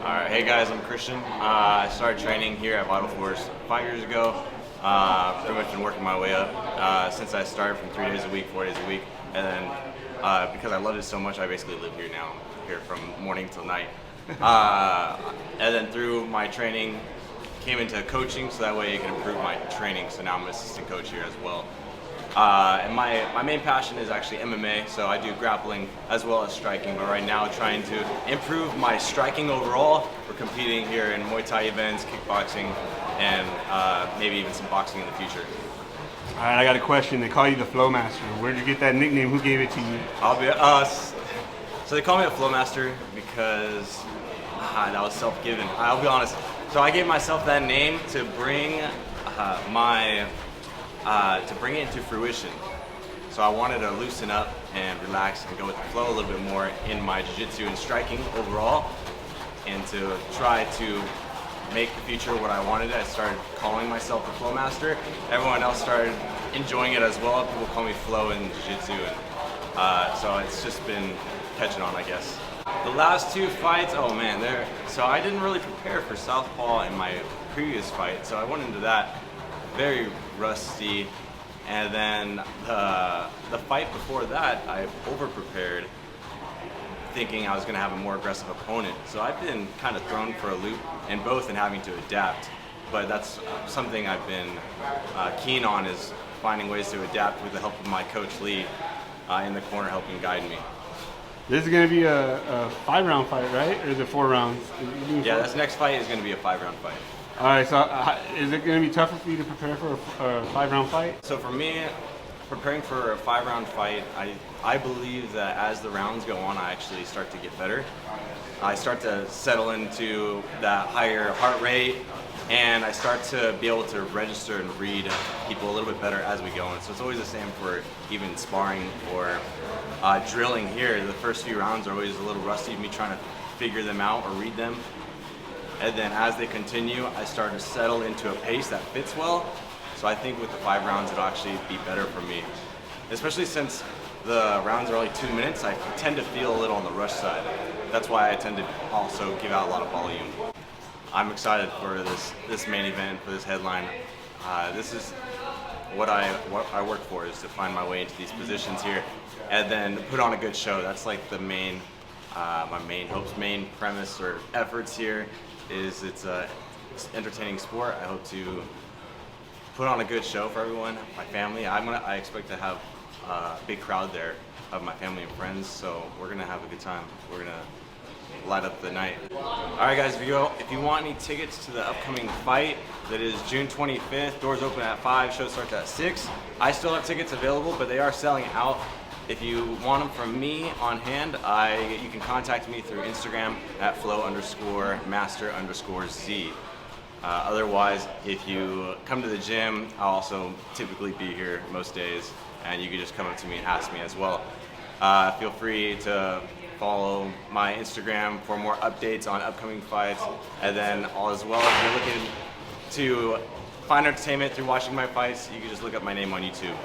Alright, hey guys, I'm Christian. I started training here at Vital Force 5 years ago. Pretty much been working my way up since I started from 3 days a week, 4 days a week. And then because I loved it so much, I basically live here now, here from morning till night. And then through my training, came into coaching so that way I can improve my training. So now I'm an assistant coach here as well. And my main passion is actually MMA, so I do grappling as well as striking, but right now trying to improve my striking overall. We're competing here in Muay Thai events, kickboxing, and maybe even some boxing in the future. All right, I got a question. They call you the Flow Master. Where'd you get that nickname? Who gave it to you? So they call me a Flow Master because that was self-given. I'll be honest. So I gave myself that name to bring to bring it into fruition. So I wanted to loosen up and relax and go with the flow a little bit more in my jiu-jitsu and striking overall, and to try to make the future what I wanted. I started calling myself the Flow Master. Everyone else started enjoying it as well. People call me Flow in jiu-jitsu, and so it's just been catching on, I guess. The last two fights, oh man, so I didn't really prepare for Southpaw in my previous fight, so I went into that very rusty, and then the fight before that I over-prepared thinking I was going to have a more aggressive opponent. So I've been kind of thrown for a loop in both and having to adapt, but that's something I've been keen on, is finding ways to adapt with the help of my coach Lee in the corner helping guide me. This is going to be a 5-round fight, right? Or is it 4 rounds? Yeah, this next fight is going to be a 5-round fight. All right, so is it going to be tougher for you to prepare for a 5-round fight? So for me, preparing for a 5-round fight, I believe that as the rounds go on, I actually start to get better. I start to settle into that higher heart rate, and I start to be able to register and read people a little bit better as we go on. So it's always the same for even sparring or drilling here. The first few rounds are always a little rusty, me trying to figure them out or read them. And then as they continue, I start to settle into a pace that fits well. So I think with the 5 rounds, it'll actually be better for me. Especially since the rounds are only 2 minutes, I tend to feel a little on the rush side. That's why I tend to also give out a lot of volume. I'm excited for this main event, for this headline. This is what I work for, is to find my way into these positions here and then put on a good show. That's like the main, my main hopes, main premise or efforts here. Is it's an entertaining sport. I hope to put on a good show for everyone, my family. I expect to have a big crowd there of my family and friends, so we're gonna have a good time. We're gonna light up the night. All right, guys, if you want any tickets to the upcoming fight, that is June 25th. Doors open at 5. Show starts at 6. I still have tickets available, but they are selling out. If you want them from me on hand, you can contact me through Instagram at flow_master_Z. Otherwise, if you come to the gym, I'll also typically be here most days, and you can just come up to me and ask me as well. Feel free to follow my Instagram for more updates on upcoming fights, and then as well, if you're looking to find entertainment through watching my fights, you can just look up my name on YouTube.